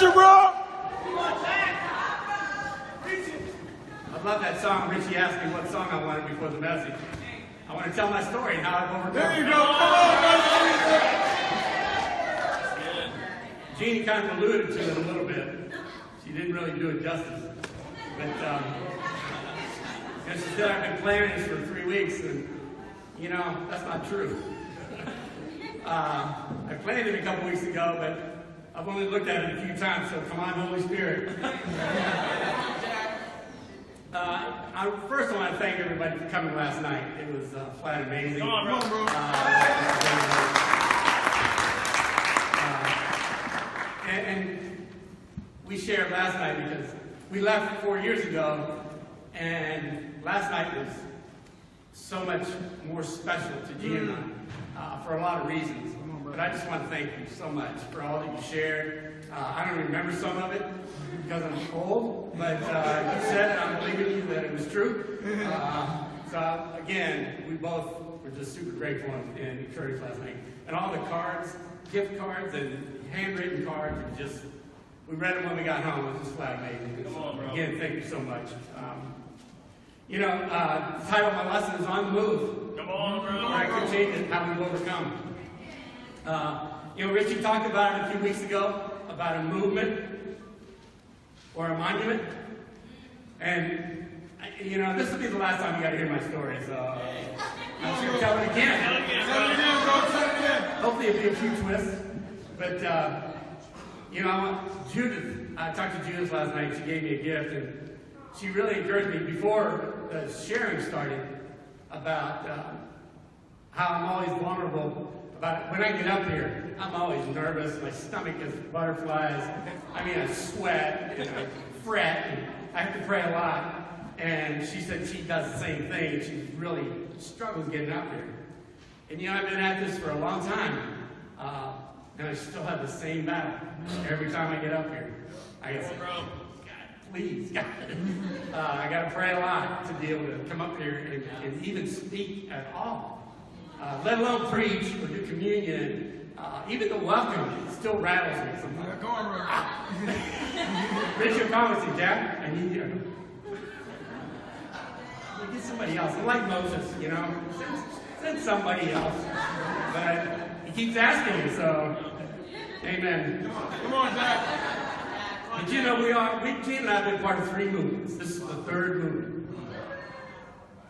preacher, bro. I love that song. Richie asked me what song I wanted before the message. I want to tell my story and how I've overcome. There you go. Come on, brother. Jeannie kind of alluded to it a little bit. She didn't really do it justice. But she said, I've been planning this for 3 weeks, and, you know, that's not true. I planned it a couple weeks ago, but I've only looked at it a few times, so come on, Holy Spirit. First, I want to thank everybody for coming last night. It was flat amazing. Come on, bro. And we shared last night because we left 4 years ago, and last night was so much more special to G and I for a lot of reasons. But I just want to thank you so much for all that you shared. I don't remember some of it because I'm old, but you said it, I'm believing you that it was true. So again, we both were just super grateful and encouraged last night. And all the cards, gift cards and handwritten cards, and just, we read them when we got home. It was just flat amazing. Come on, bro. Again, thank you so much. You know, the title of my lesson is On the Move. Come on, bro. I could change it, how we overcome. You know, Richie talked about it a few weeks ago, about a movement or a monument. And, you know, this will be the last time you got to hear my story, so I'm just going to tell it again. Tell it again, bro. Tell it again. Hopefully it'll be a few twists. But, you know, Judith, I talked to Judith last night. She gave me a gift, and she really encouraged me before the sharing started about how I'm always vulnerable. But when I get up here, I'm always nervous. My stomach gets butterflies. I mean, I sweat and I fret, and I have to pray a lot. And she said she does the same thing. She really struggles getting up here. And you know, I've been at this for a long time, and I still have the same battle every time I get up here. I guess, God, please, God. I got to pray a lot to be able to come up here and even speak at all. Let alone preach or do communion. Even the welcome still rattles me sometimes. Come on, bro. Richard Thomas and Jack, I need you. Get somebody else. I'm like Moses, you know. Send somebody else. But he keeps asking me, so amen. Come on, Jack. But you know, Gene and I have been part of 3 movements. This is the 3rd movement.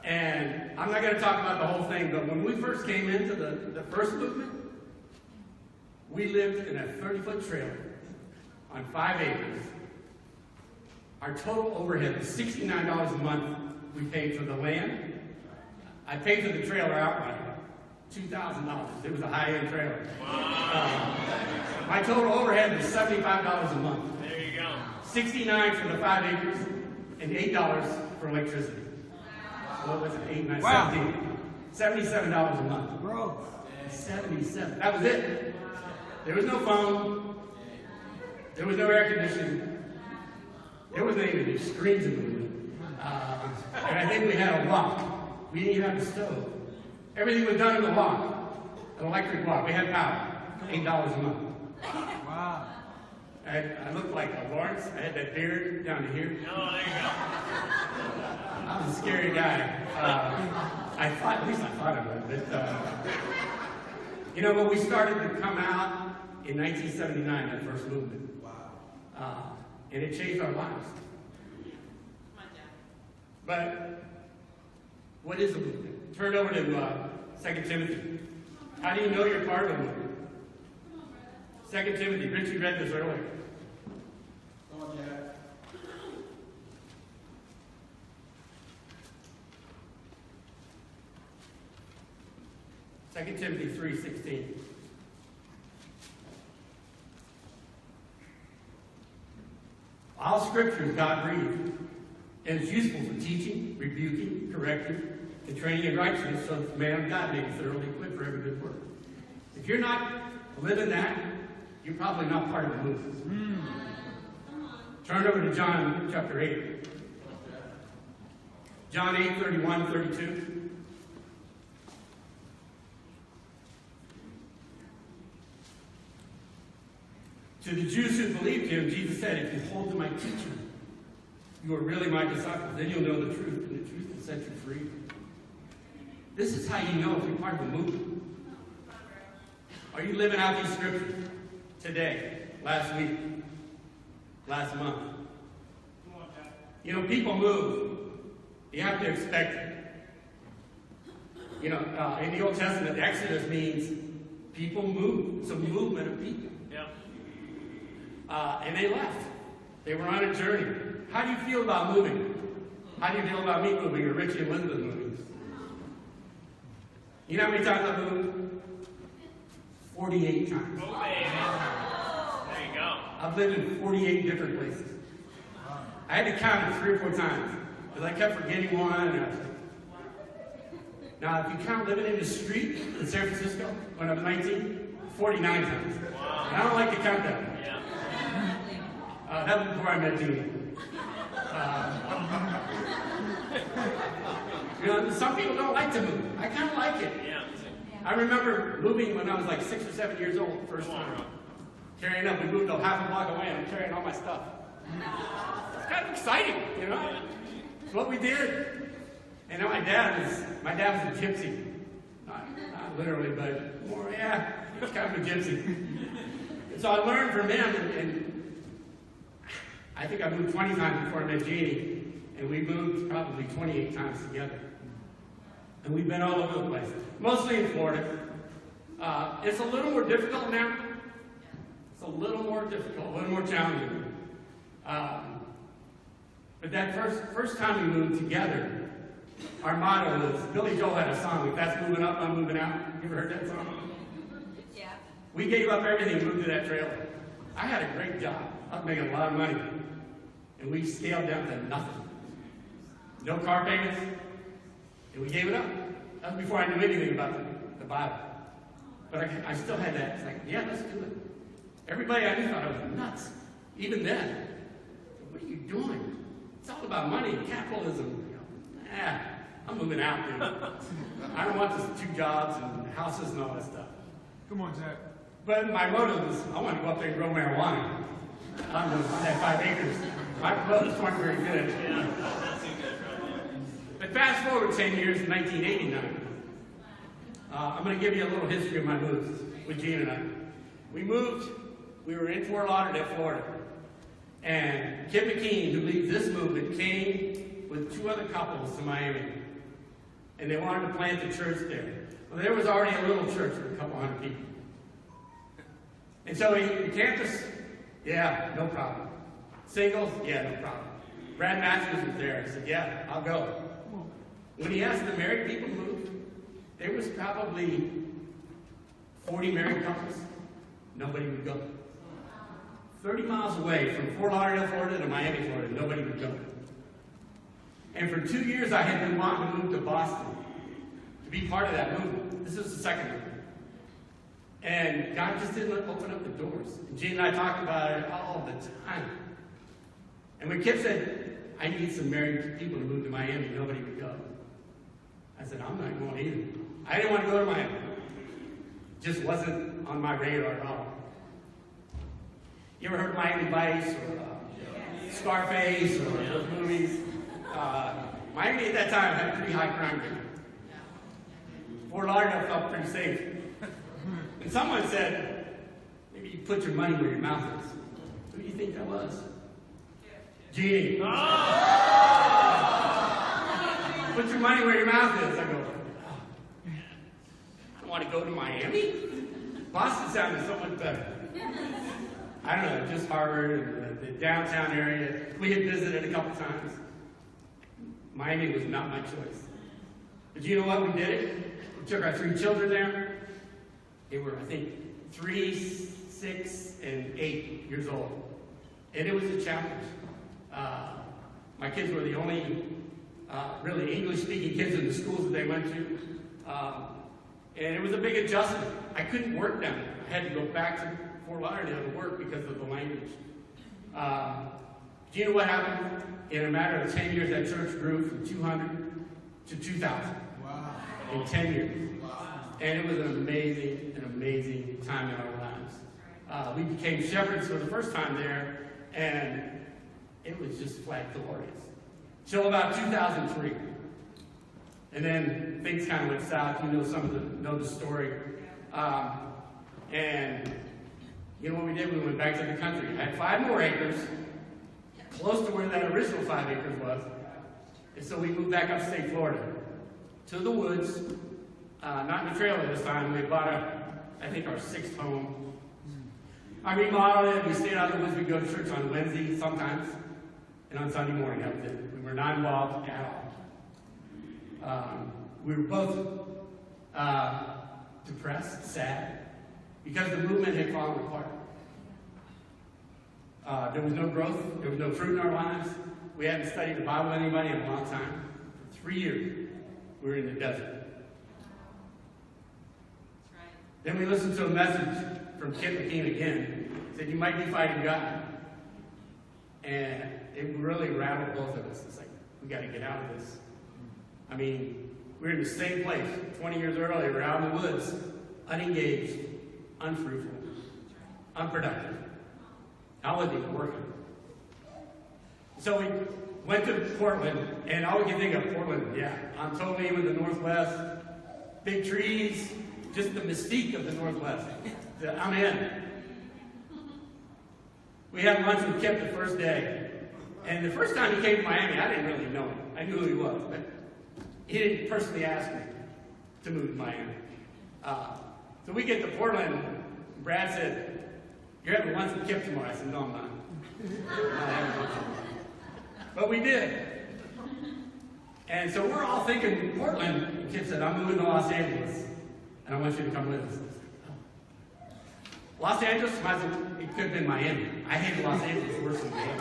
And I'm not going to talk about the whole thing, but when we first came into the first movement, we lived in a 30-foot trailer on 5 acres. Our total overhead was $69 a month we paid for the land. I paid for the trailer outright, $2,000. It was a high-end trailer. Wow. My total overhead was $75 a month. There you go. $69 for the 5 acres and $8 for electricity. What was it? 8, 9, Wow. 17. $77 a month. Bro. 77. That was it. There was no phone. There was no air conditioning. There wasn't even screens in the room. And I think we had a wok. We didn't even have a stove. Everything was done in a wok. An electric wok. We had power. $8 a month. Wow. I looked like a Lawrence. I had that beard down to here. Oh, there you go. I was a scary guy. At least I thought I was. But, you know, when we started to come out in 1979, that first movement. Wow. And it changed our lives. But what is a movement? Turn over to 2 Timothy. How do you know you're part of a movement? 2 Timothy. Richie read this earlier. Come on, Jack. Second Timothy 3:16. All scripture is God-breathed, and it's useful for teaching, rebuking, correcting, and training in righteousness, so that the man of God may be thoroughly equipped for every good work. If you're not living that, you're probably not part of the movement. Turn over to John chapter 8. John 8:31-32. To the Jews who believed him, Jesus said, if you hold to my teaching, you are really my disciples. Then you'll know the truth, and the truth will set you free. This is how you know if you're part of a movement. Are you living out these scriptures today, last week, last month? You know, people move. You have to expect it. You know, in the Old Testament, Exodus means people move. It's a movement of people. Yeah. And they left. They were on a journey. How do you feel about moving? How do you feel about me moving or Richie and Elizabeth moving? You know how many times I've moved? 48 times. Oh, baby. There you go. I've lived in 48 different places. I had to count it 3 or 4 times because I kept forgetting one. And I was like, now, if you count living in the street in San Francisco when I was 19, 49 times. Wow. And I don't like to count that. Yeah. That was before I met Jeannie. You know, some people don't like to move. I kind of like it. Yeah. I remember moving when I was like 6 or 7 years old the first time. Carrying up, we moved a half a block away and I'm carrying all my stuff. It's kind of exciting, you know? It's what we did. And now my dad was a gypsy. Not literally, but more, yeah, he's kind of a gypsy. And so I learned from him, and I think I moved 20 times before I met Jeannie, and we moved probably 28 times together. And we've been all over the place, mostly in Florida. It's a little more difficult now. It's a little more difficult, a little more challenging. But that first time we moved together, our motto was, Billy Joel had a song, if that's moving up, I'm moving out. You ever heard that song? Yeah. We gave up everything and moved to that trailer. I had a great job. I was making a lot of money. And we scaled down to nothing. No car payments. And we gave it up. That was before I knew anything about the Bible. But I still had that. It's like, yeah, let's do it. Everybody I knew thought I was nuts. Even then. What are you doing? It's all about money, capitalism. I'm moving out, dude. I don't want this 2 jobs and houses and all that stuff. Come on, Jack. But my motive was, I want to go up there and grow marijuana. I don't know, I had 5 acres. My motives weren't very good. Yeah. That's too good, right? But fast forward 10 years to 1989. I'm going to give you a little history of my moves with Gene and I. We moved, we were in Fort Lauderdale, Florida. And Kim Mcgee, who leads this movement, came with 2 other couples to Miami. And they wanted to plant the church there. Well, there was already a little church with a couple hundred people. And so the campus, yeah, no problem. Singles, yeah, no problem. Brad Matthews was there. He said, yeah, I'll go. When he asked the married people to move, there was probably 40 married couples. Nobody would go. 30 miles away from Fort Lauderdale, Florida to Miami, Florida, nobody would go. And for 2 years, I had been wanting to move to Boston to be part of that movement. This was the second movement. And God just didn't open up the doors. And Gene and I talked about it all the time. And when Kip said, I need some married people to move to Miami, nobody would go. I said, I'm not going either. I didn't want to go to Miami. It just wasn't on my radar at all. You ever heard of Miami Vice or Scarface or those movies? Miami at that time had a pretty high crime rate. Fort Lauderdale felt pretty safe. And someone said, maybe you put your money where your mouth is. Who do you think that was? Genie. Oh! Put your money where your mouth is. I go, oh, I don't want to go to Miami. Boston sounded so much better. I don't know, just Harvard and the downtown area. We had visited a couple times. Miami was not my choice. But you know what? We did it. We took our 3 children there. They were, I think, 3, 6, and 8 years old. And it was a challenge. My kids were the only really English-speaking kids in the schools that they went to. And it was a big adjustment. I couldn't work down there. I had to go back to Fort Lauderdale to work because of the language. Do you know what happened? In a matter of 10 years, that church grew from 200 to 2,000. Wow. In 10 years. Wow. And it was an amazing time in our lives. We became shepherds for the first time there, and it was just flat glorious. Till about 2003. And then things kind of went south. You know the story. And you know what we did? We went back to the country. I had 5 more acres, close to where that original 5 acres was. And so we moved back upstate Florida to the woods, not in a trailer this time. We bought I think our 6th home. I remodeled it. We stayed out in the woods. We go to church on Wednesday sometimes, and on Sunday morning. That was it. We were not involved at all. We were both depressed, sad, because the movement had fallen apart. There was no growth. There was no fruit in our lives. We hadn't studied the Bible with anybody in a long time. For 3 years, we were in the desert. Then we listened to a message from Mcgee again. He said, you might be fighting God. And it really rattled both of us. It's like, we got to get out of this. I mean, we're in the same place 20 years earlier. We're out in the woods, unengaged, unfruitful, unproductive. How was it working? So we went to Portland, and all we can think of, Portland, yeah, I'm totally in with the Northwest. Big trees, just the mystique of the Northwest. I'm in. We had lunch with Kip the first day. And the first time he came to Miami, I didn't really know him. I knew who he was, but he didn't personally ask me to move to Miami. So we get to Portland. Brad said, you're having lunch with Kip tomorrow. I said, no, I'm not. I'm not having lunch with him. But we did. And so we're all thinking Portland. And Kip said, I'm moving to Los Angeles, and I want you to come with us. Los Angeles, it could have been Miami. I hated Los Angeles worse than Miami.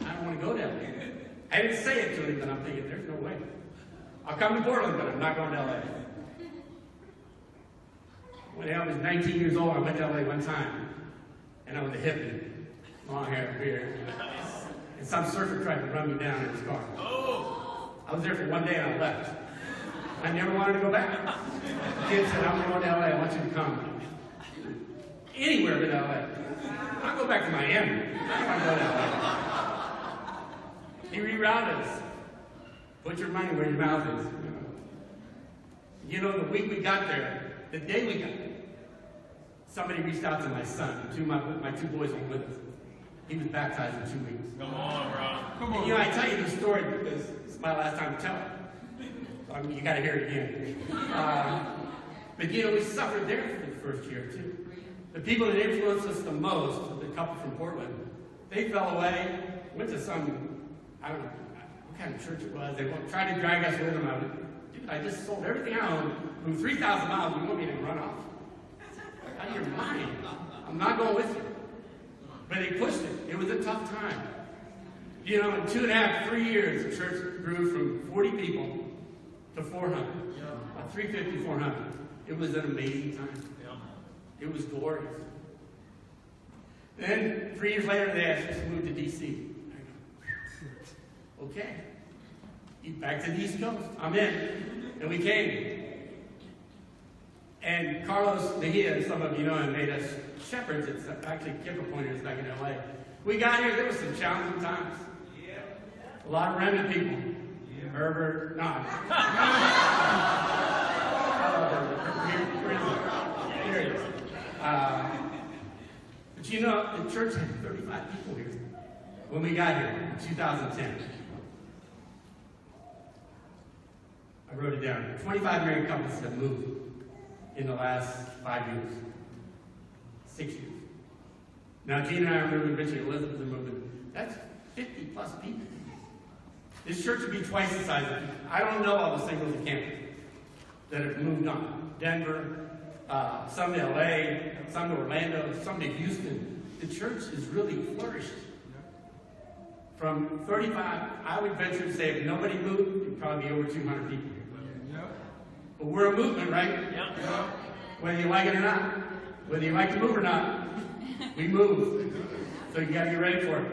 I don't want to go down there. I didn't say it to him, but I'm thinking, there's no way. I'll come to Portland, but I'm not going to LA. When I was 19 years old, I went to LA one time, and I was a hippie, long hair, beard. And some surfer tried to run me down in his car. I was there for one day and I left. I never wanted to go back. The kid said, I'm going to LA, I want you to come. Anywhere but LA. I'll go back to Miami. I don't want to go to LA. He rerouted us. Put your money where your mouth is. You know, the week we got there, the day we got there, somebody reached out to my son. My 2 boys were with us. He was baptized in 2 weeks. Come on, bro. Come on. You know, I tell you the story because it's my last time to tell it. I mean, you got to hear it again. But you know, we suffered there for the first year too. The people that influenced us the most, the couple from Portland, they fell away, went to some, I don't know what kind of church it was. They tried to drag us with them. I just sold everything I owned, moved 3,000 miles. You want me to run off? Out of your mind. I'm not going with you. But they pushed it. It was a tough time. You know, in 2.5, 3 years, the church grew from 40 people to 400. About 350, 400. It was an amazing time. It was glorious. Then, 3 years later, they asked us to move to D.C. Okay. Back to the East Coast. I'm in. And we came. And Carlos Mejia, some of you know him, made us shepherds. It's actually Kip appointed us back in L.A. We got here, there were some challenging times. A lot of remnant people. Herbert, no. Here he is. But you know, the church had 35 people here when we got here in 2010. I wrote it down. 25 married couples have moved in the last 5 years. 6 years. Now, Gene and I are moving, Richard and Elizabeth are moving. That's 50 plus people. This church would be twice the size of people. I don't know all the singles in campus that have moved on. Denver, some to LA, some to Orlando, some to Houston. The church has really flourished. From 35, I would venture to say if nobody moved, it'd probably be over 200 people here. But we're a movement, right? Yep. Whether you like it or not, whether you like to move or not, we move. So you got to get ready for it.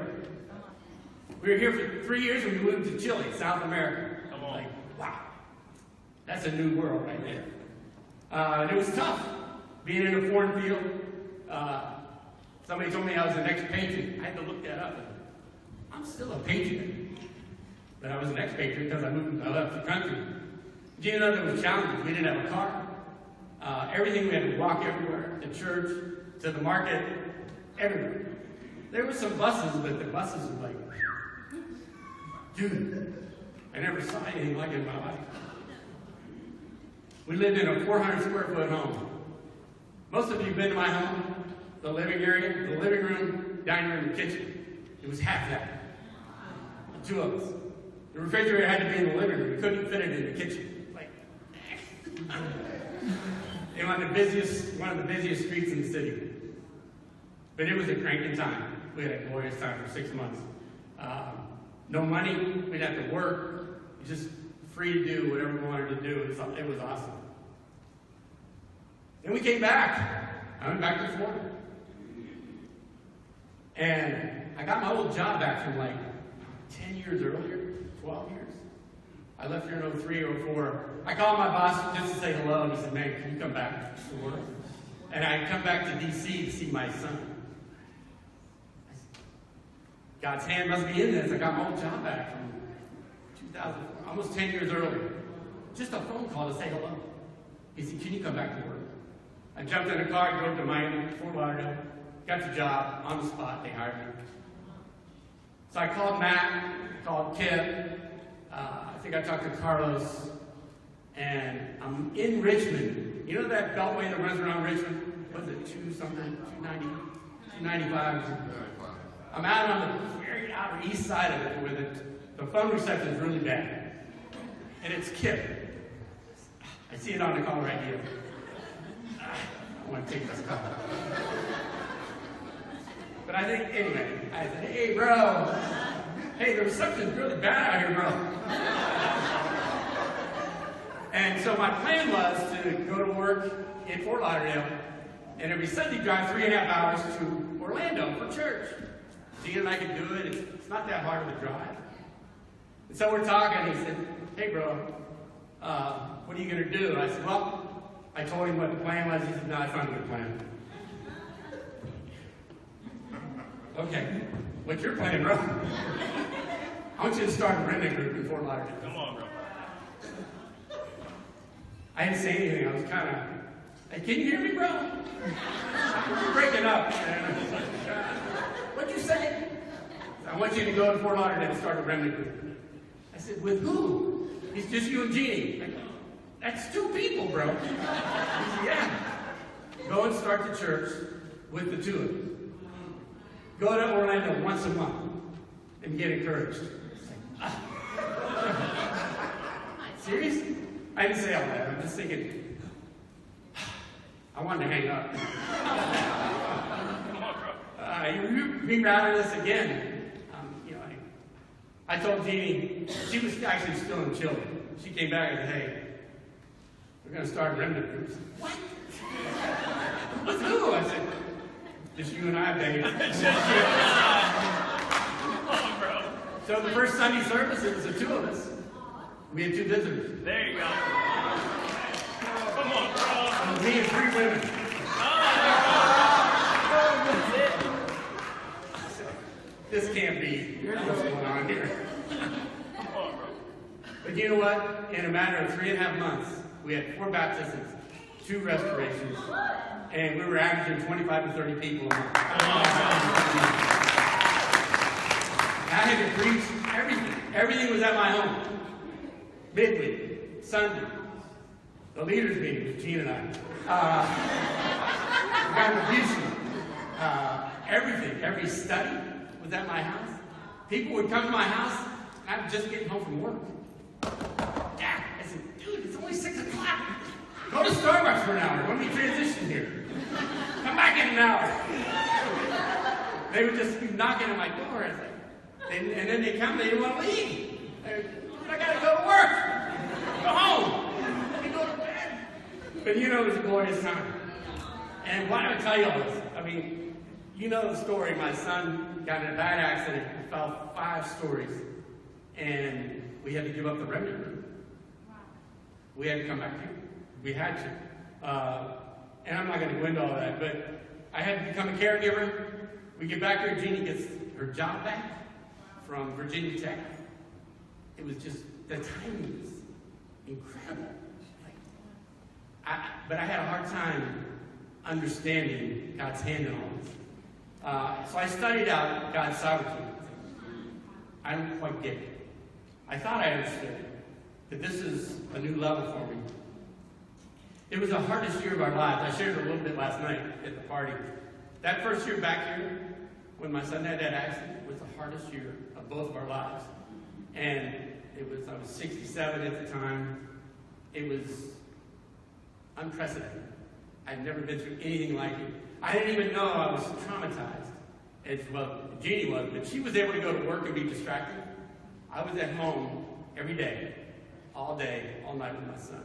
We were here for 3 years and we moved to Chile, South America. Come on. Like, wow. That's a new world right there. And it was tough. being in a foreign field. Somebody told me I was an expatriate. I had to look that up. I'm still a patriot. But I was an expatriate because I left the country. Do you know there was challenges? We didn't have a car. Everything, we had to walk everywhere, to church, to the market, everywhere. There were some buses, but the buses were like, dude, I never saw anything like it in my life. We lived in a 400 square foot home. Most of you have been to my home, the living area, the living room, dining room, and kitchen. It was half that. The two of us. The refrigerator had to be in the living room. We couldn't fit it in the kitchen. Like, it was one of the busiest streets in the city. But it was a cranking time. We had a glorious time for 6 months. No money. We'd have to work. Just free to do whatever we wanted to do. It was awesome. Then we came back. I went back to Florida. And I got my old job back from like 10 years earlier, 12 years. I left here in 03 or 04. I called my boss just to say hello, and he said, man, can you come back to work? And I come back to D.C. to see my son. God's hand must be in this. I got my old job back from 2004, almost 10 years earlier. Just a phone call to say hello. He said, can you come back to work? I jumped in a car, drove to Miami, Fort Lauderdale, got the job on the spot. They hired me. So I called Matt, called Kip. I think I talked to Carlos. And I'm in Richmond. You know that beltway that runs around Richmond? Was it 290, 295? I'm out on the very outer east side of it where the phone reception is really bad. And it's Kip. I see it on the call right here. I want to take this call. But I think, anyway, I said, hey, bro. Hey, the reception's really bad out here, bro. And so my plan was to go to work in Fort Lauderdale and every Sunday drive 3.5 hours to Orlando for church. Gene and I could do it. It's not that hard of a drive. And so we're talking. He said, hey, bro, what are you going to do? I said, well, I told him what the plan was. He said, no, I found a good plan. Okay, what's your plan, bro? I want you to start a remnant group in Fort Lauderdale. Come on, bro. I didn't say anything. I was kind of, hey, can you hear me, bro? You're breaking up. What'd you say? I want you to go to Fort Lauderdale and start a remnant group. I said, with who? It's just you and Jeannie. I go, that's 2 people, bro. He said, yeah. Go and start the church with the 2 of you. Go to Orlando once a month and get encouraged. Serious? I didn't say all that. I'm just thinking, I wanted to hang up. Come on, bro. You rerouted us again. I told Jeannie, she was actually still in Chile. She came back and said, hey, we're going to start remnant groups. What? With who? I said, just you and I, baby. Come on, bro. So the first Sunday service, it was the 2 of us. We had 2 visitors. There you go. Come on, bro. It was me and 3 women. This can't be what's going on here. Come on, bro. But you know what? In a matter of 3.5 months, we had 4 baptisms, 2 restorations, and we were averaging 25 to 30 people a month. I had to preach everything. Everything was at my home. Midweek, Sunday, the leaders meeting with Gene and I. Contribution, everything, every study was at my house. People would come to my house, and I was just getting home from work. Dad, I said, dude, it's only 6 o'clock. Go to Starbucks for an hour. Let me transition here. Come back in an hour. They would just be knocking on my door. I was like, and then they come, they didn't want to leave. I gotta go to work. Go home. Let me go to bed. But you know, it was a glorious time. And why do I tell you all this? I mean, you know the story. My son got in a bad accident. He fell 5 stories. And we had to give up the remnant group. We had to come back here. We had to. And I'm not going to go into all that, but I had to become a caregiver. We get back here, Jeannie gets her job back from Virginia Tech. It was just, the timing was incredible. But I had a hard time understanding God's hand in all this. So I studied out God's sovereignty. I don't quite get it. I thought I understood it, but this is a new level for me. It was the hardest year of our lives. I shared it a little bit last night at the party. That first year back here, when my son had that accident, was the hardest year of both of our lives. And I was 67 at the time. It was unprecedented. I'd never been through anything like it. I didn't even know I was traumatized. As well, Jeannie was, but she was able to go to work and be distracted. I was at home every day, all night with my son.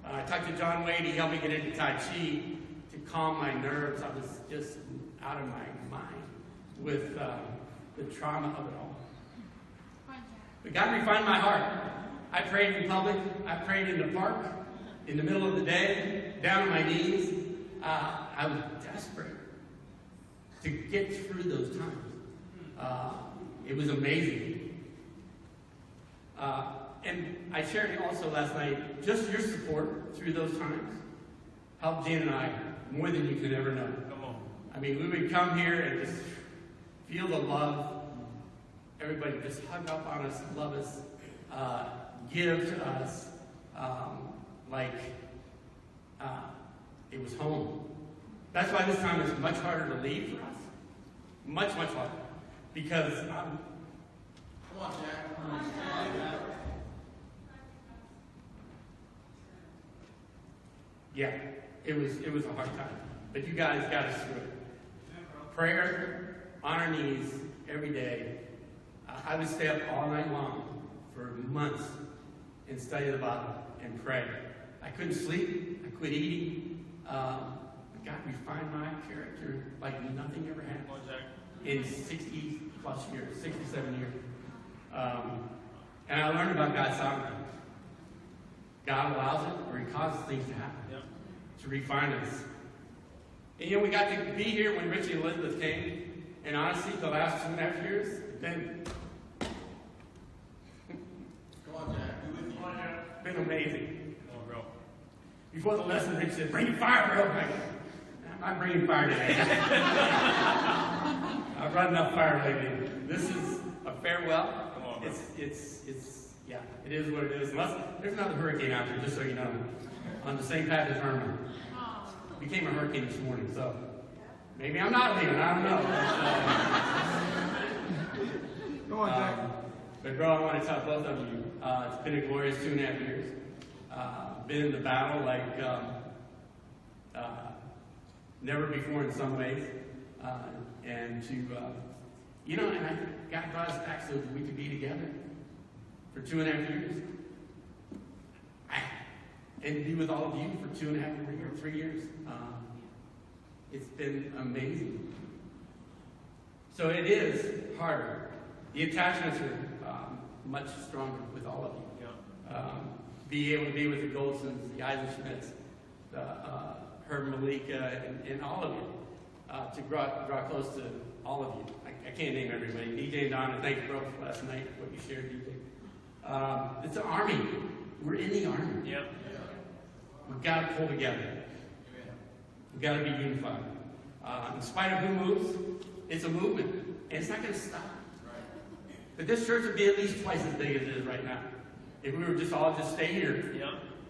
I talked to John Wade. He helped me get into Tai Chi to calm my nerves. I was just out of my mind with the trauma of it all. But God refined my heart. I prayed in public. I prayed in the park, in the middle of the day, down on my knees. I was desperate to get through those times. It was amazing. And I shared also last night, just your support through those times helped Jan and I more than you could ever know. Come on. I mean, we would come here and just feel the love. Everybody just hug up on us, love us, give to us like it was home. That's why this time is much harder to leave for us. Much, much harder. Because Come on, Jack. Come on, Jack. yeah, it was a hard time. But you guys got us through it. Prayer, on our knees, every day. I would stay up all night long for months and study the Bible and pray. I couldn't sleep. I quit eating. God refined my character like nothing ever happened Come on, Jack. in 60 plus years, 67 years. And I learned about God's sovereignty. God allows it, or He causes things to happen to refine us. And we got to be here when Richie and Elizabeth came, and honestly, the last 2.5 years, been been amazing. Come on, bro. Before the lesson, Rich said, "Bring fire, bro." I'm not bringing fire today. I've brought enough fire lately. This is a farewell. Come on, bro. Yeah, it is what it is. Unless there's another hurricane out there, just so you know, on the same path as Irma. Became a hurricane this morning, so maybe I'm not leaving. I don't know. Come on, Jack. But bro, I want to tell both of you, it's been a glorious 2.5 years. Been in the battle like never before in some ways. And to, and God brought us back so that we could be together for 2.5 years. And be with all of you for 2.5 or 3 years. It's been amazing. So it is harder. The attachments are much stronger with all of you. Yeah. Be able to be with the Goldsons, the Eisenschmidts, Herb Malika, and all of you, to draw close to all of you. I can't name everybody. DJ and Donna, thank you, bro, for last night, what you shared, DJ. It's an army. We're in the army. Yep. We've got to pull together. We've got to be unified. In spite of who moves, it's a movement, and it's not going to stop. But this church would be at least twice as big as it is right now if we were just stay here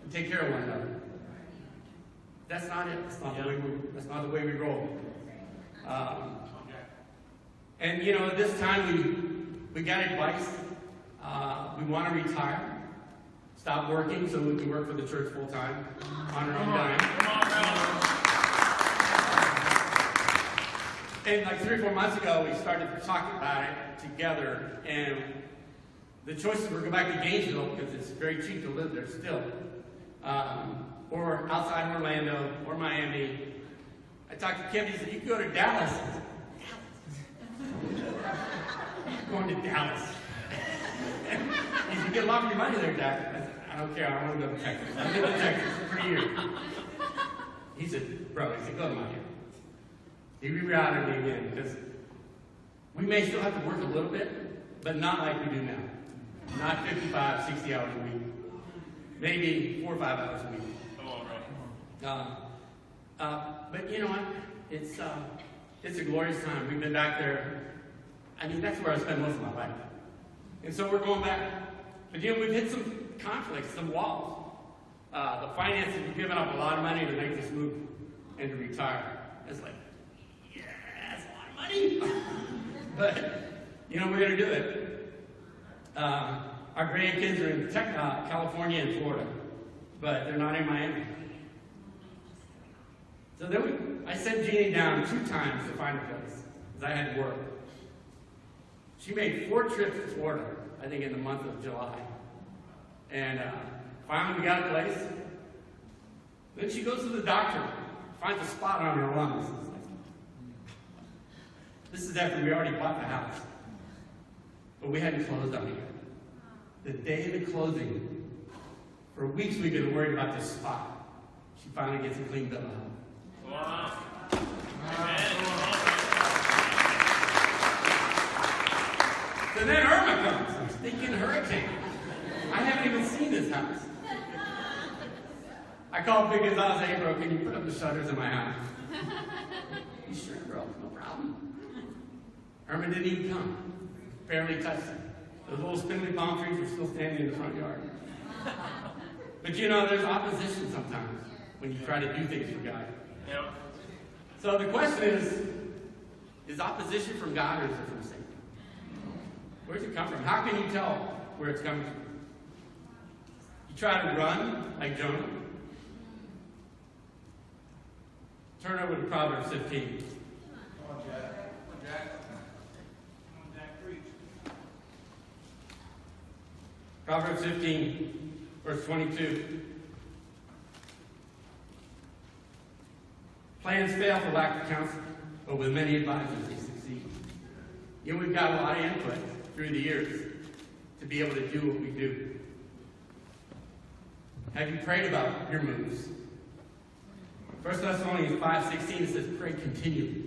and take care of one another. That's not it. That's not the way we roll. And this time we got advice. We want to retire. Stop working so we can work for the church full time on our own dime. Come on, bro. And like 3 or 4 months ago, we started talking about it together, and the choices were go back to Gainesville because it's very cheap to live there still, or outside Orlando or Miami. I talked to Kim. He said, "You can go to Dallas." Going to Dallas. He said, "You get a lot of your money there, Jack." I said, "I don't care. I want to go to Texas. I've been to Texas for years." He said, bro, he said, go to my hand. He rerouted me again because we may still have to work a little bit, but not like we do now. Not 55, 60 hours a week. Maybe 4 or 5 hours a week. Come on, bro. But you know what? It's a glorious time. We've been back there. I mean, that's where I spend most of my life. And so we're going back. But you know, we've hit some conflicts, some walls. The finances, we've given up a lot of money to make this move and to retire. It's like, yeah, that's a lot of money. But, you know, we're going to do it. Our grandkids are in California and Florida, but they're not in Miami. So then I sent Jeannie down 2 times to find a place, because I had to work. She made 4 trips to Florida, I think in the month of July. And finally we got a place. Then she goes to the doctor, finds a spot on her lungs. This is after we already bought the house. But we hadn't closed on it yet. The day of the closing, for weeks we've been worried about this spot. She finally gets a clean bill of health. Wow. So then Irma comes, a stinking hurricane. I haven't even seen this house. I called Big Gonzalez, hey bro, can you put up the shutters in my house? You sure, bro? No problem. Irma didn't even come. Barely touched it. Those little spindly palm trees were still standing in the front yard. But you know, there's opposition sometimes when you try to do things for God. Yep. So the question is opposition from God or is it from Satan? Where does it come from? How can you tell where it's coming from? You try to run like Jonah. Turn over to Proverbs 15. Come on, Jack. Come on, Jack. Come on, Jack, preach. Proverbs 15, verse 22. Plans fail for lack of counsel, but with many advisors they succeed. You know, we've got a lot of input through the years to be able to do what we do. Have you prayed about your moves? 1 Thessalonians 5:16 says, pray continually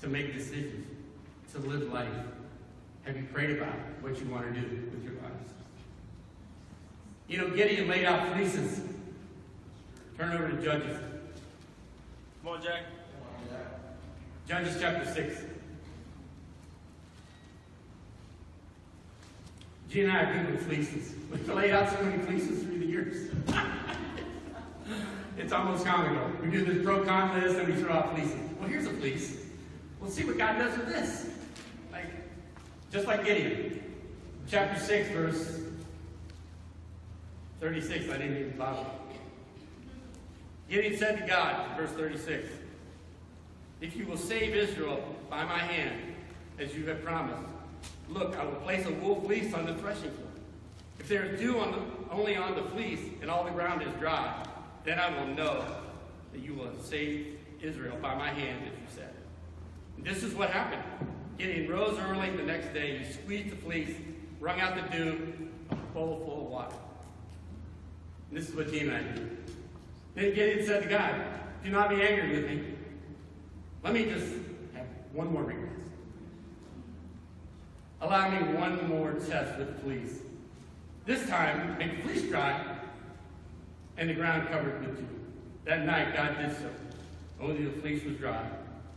to make decisions, to live life. Have you prayed about what you want to do with your lives? You know, Gideon laid out fleeces. Turn over to Judges. Come on, Jack. Come on, Jack. Judges chapter 6. Gene and I are good with fleeces. We've laid out so many fleeces through the years. It's almost comical. We do this pro-con list and we throw out fleeces. Well, here's a fleece. We'll see what God does with this. Just like Gideon. Chapter 6, verse 36. I didn't even bother. Gideon said to God, verse 36, if you will save Israel by my hand, as you have promised, look, I will place a wool fleece on the threshing floor. If there is dew only on the fleece and all the ground is dry, then I will know that you will have saved Israel by my hand, as you said. And this is what happened. Gideon rose early the next day. He squeezed the fleece, wrung out the dew, a bowl full of water. And this is what Gene and I do. Then Gideon said to God, do not be angry with me. Let me just have one more request. Allow me one more test with the fleece. This time, make the fleece dry and the ground covered with dew. That night, God did so. Only the fleece was dry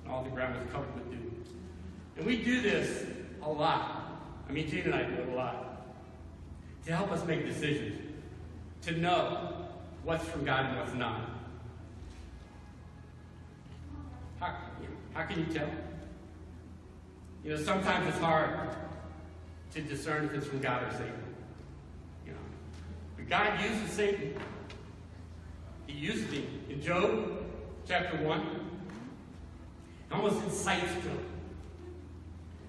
and all the ground was covered with dew. And we do this a lot. I mean, Gene and I do it a lot. To help us make decisions. To know what's from God and what's not. How can you tell? You know, sometimes it's hard to discern if it's from God or Satan. You know, but God uses Satan. He uses him. In Job, chapter 1, he almost incites Job.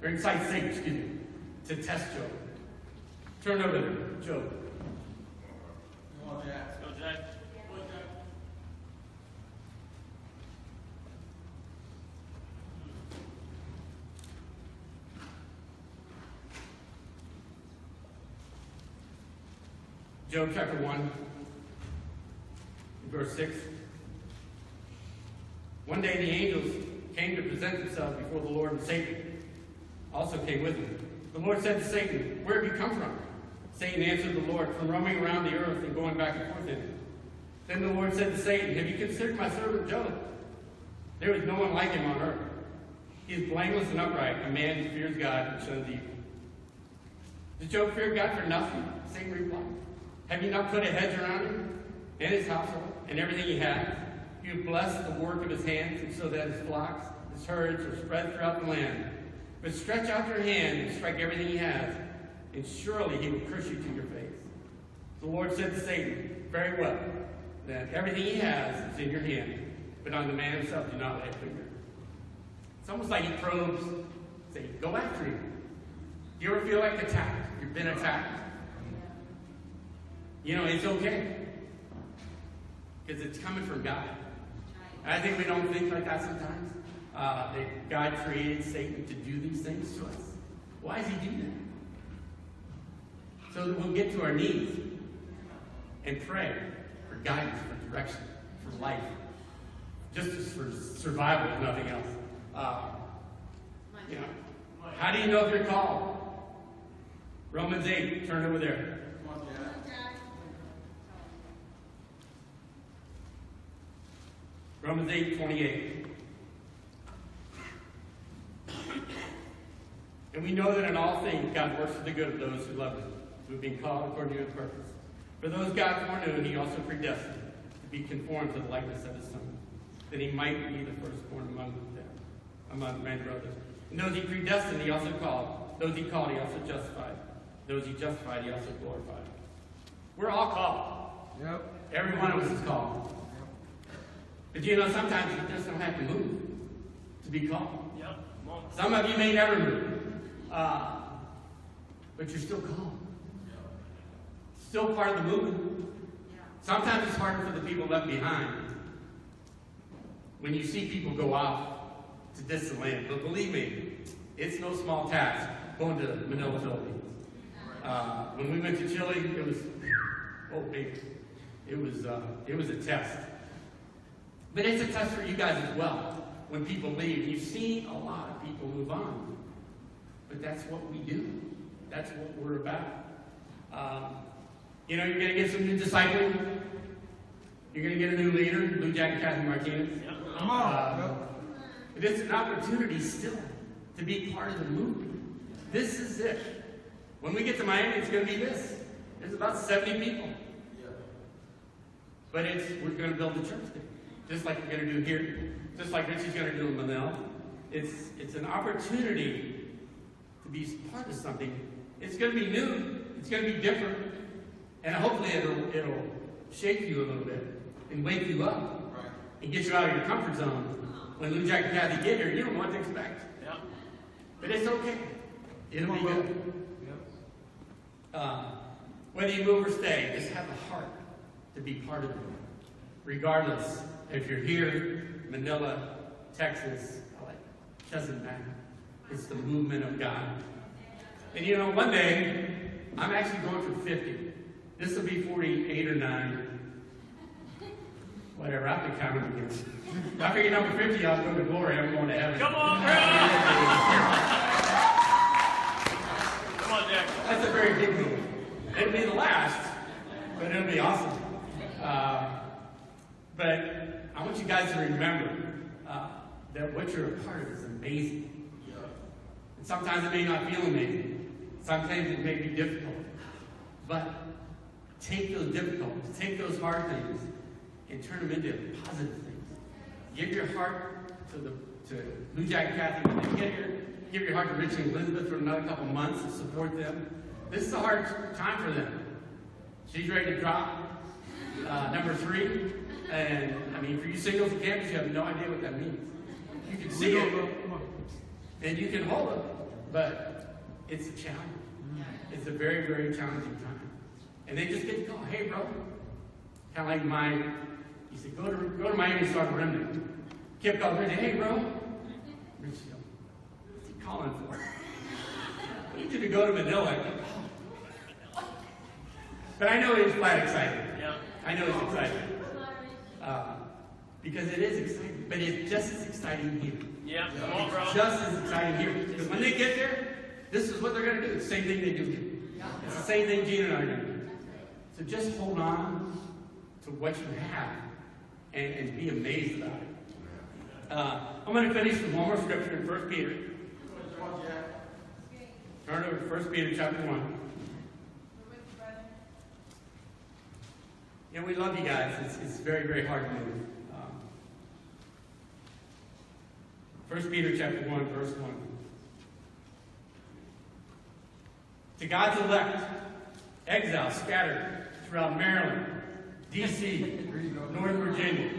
Or incites Satan, excuse me, to test Job. Turn over to Job. Come on, Jack. Let's go, Jack. Come on, Jack. Job chapter 1, verse 6. One day the angels came to present themselves before the Lord, and Satan also came with them. The Lord said to Satan, "Where have you come from?" Satan answered the Lord, "From roaming around the earth and going back and forth in it." Then the Lord said to Satan, "Have you considered my servant Job? There is no one like him on earth. He is blameless and upright, a man who fears God and shuns evil." Does Job fear God for nothing? Satan replied. "Have you not put a hedge around him and his household and everything he has? You have blessed the work of his hands, and so that his flocks, his herds are spread throughout the land. But stretch out your hand and strike everything he has, and surely he will curse you to your face." The Lord said to Satan, "Very well, then everything he has is in your hand, but on the man himself do not lay a finger." It's almost like he probes, say, go after him. Do you ever feel like attacked? You've been attacked? You know, it's okay, because it's coming from God. And I think we don't think like that sometimes. That God created Satan to do these things to us. Why does he do that? So that we'll get to our knees and pray for guidance, for direction, for life. Just as for survival, if nothing else. You know, how do you know if you're called? Romans 8, turn over there. Come on, Jack. Romans 8:28. And we know that in all things God works for the good of those who love him, who have been called according to his purpose. For those God foreknew, he also predestined to be conformed to the likeness of his Son, that he might be the firstborn among many brothers. And those he predestined, he also called. Those he called, he also justified. Those he justified, he also glorified. We're all called. Yep. Every one of us is called. But you know, sometimes you just don't have to move to be called. Yep. Some of you may never move, but you're still called. Still part of the movement. Sometimes it's harder for the people left behind when you see people go off to distant land. But believe me, it's no small task going to Manila, Philippines. When we went to Chile, it was big. It was a test. But it's a test for you guys as well. When people leave, you've seen a lot of people move on. But that's what we do. That's what we're about. You know, you're going to get some new discipling. You're going to get a new leader, Lou Jack and Kathy Martinez. Yep. Come on. But it's an opportunity still to be part of the movement. This is it. When we get to Miami, it's going to be this. There's about 70 people. But we're going to build a church there. Just like we're going to do here. Just like Richie's going to do in Manila. It's an opportunity to be part of something. It's going to be new. It's going to be different. And hopefully it'll shake you a little bit and wake you up and get you out of your comfort zone. When Lou Jack and Kathy get here, you don't know what to expect. Yep. But it's okay. It'll be good. Whether you move or stay, just have a heart to be part of it. Regardless if you're here, Manila, Texas, it doesn't matter. It's the movement of God. And you know, one day, I'm actually going for 50. This will be 48 or 9. Whatever, I have to count them again. I figure number 50, I'll go to glory. I'm going to heaven. Come on, bro! Come on, Jack. That's a very big move. It'll be the last, but it'll be awesome. But I want you guys to remember that what you're a part of is amazing. And sometimes it may not feel amazing. Sometimes it may be difficult. But take those difficulties, take those hard things, and turn them into positive things. Give your heart to Lou Jack and Kathy when they get here. Give your heart to Richie and Elizabeth for another couple months and support them. This is a hard time for them. She's ready to drop number 3. And, I mean, for you singles on campus, you have no idea what that means. You can see it, and you can hold it, but it's a challenge. It's a very, very challenging time. And they just get to call, hey, bro. Kind of like you say, go to Miami and start a remnant. Kip calls Richie, hey, bro. Richie, what's he calling for? I need you to go to Manila. But I know he's flat excited. Yeah. I know he's excited. Because it is exciting, but it's just as exciting here. Yeah, come on, bro. It's just as exciting here. Because when they get there, this is what they're going to do. It's the same thing they do here. It's the same thing Gina and I are going to do. So just hold on to what you have and be amazed about it. I'm going to finish with one more scripture in 1 Peter. Turn over to 1 Peter chapter 1. We love you guys. It's very, very hard to move. 1 Peter chapter 1, verse 1. To God's elect, exiles scattered throughout Maryland, D.C., Northern Virginia,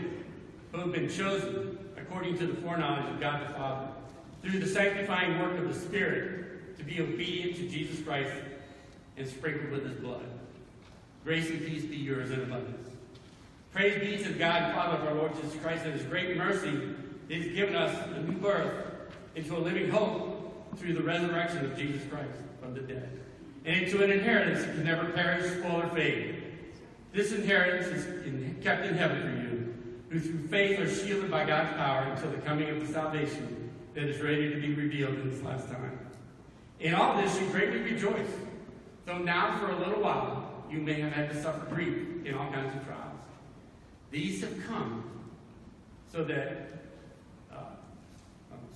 who have been chosen according to the foreknowledge of God the Father, through the sanctifying work of the Spirit, to be obedient to Jesus Christ and sprinkled with his blood. Grace and peace be yours in abundance. Praise be to God and Father of our Lord Jesus Christ, and his great mercy has given us a new birth into a living hope through the resurrection of Jesus Christ from the dead, and into an inheritance that can never perish, spoil, or fade. This inheritance is kept in heaven for you, who through faith are shielded by God's power until the coming of the salvation that is ready to be revealed in this last time. In all this you greatly rejoice, though now for a little while you may have had to suffer grief in all kinds of trials. These have come so that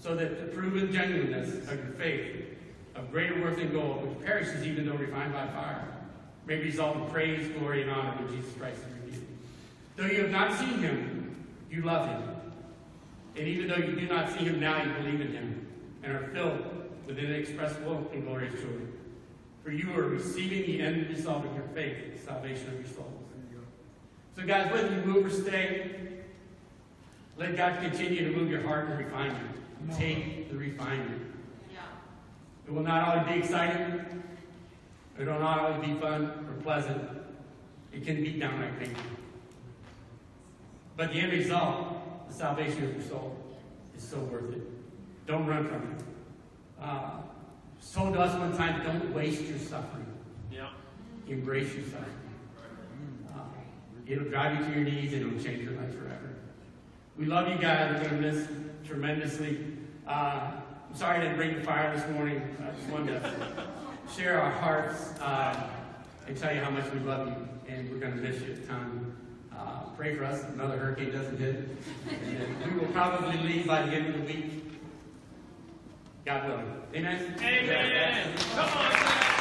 the proven genuineness of your faith, of greater worth than gold, which perishes even though refined by fire, may result in praise, glory, and honor when Jesus Christ is revealed. Though you have not seen him, you love him. And even though you do not see him now, you believe in him and are filled with inexpressible and glorious joy. For you are receiving the end result of your faith, the salvation of your souls. So guys, whether you move or stay, let God continue to move your heart and refine you. Take the refinement. It will not always be exciting. It will not always be fun or pleasant. It can be downright painful. But the end result, the salvation of your soul, is so worth it. Don't run from it. Told to us one time, don't waste your suffering. Yeah. Embrace your suffering. It'll drive you to your knees and it'll change your life forever. We love you guys. We're going to miss tremendously. I'm sorry I didn't bring the fire this morning. I just wanted to share our hearts and tell you how much we love you. And we're going to miss you a ton. Pray for us that another hurricane doesn't hit. And we will probably leave by the end of the week. God willing. Amen? Amen. Come on.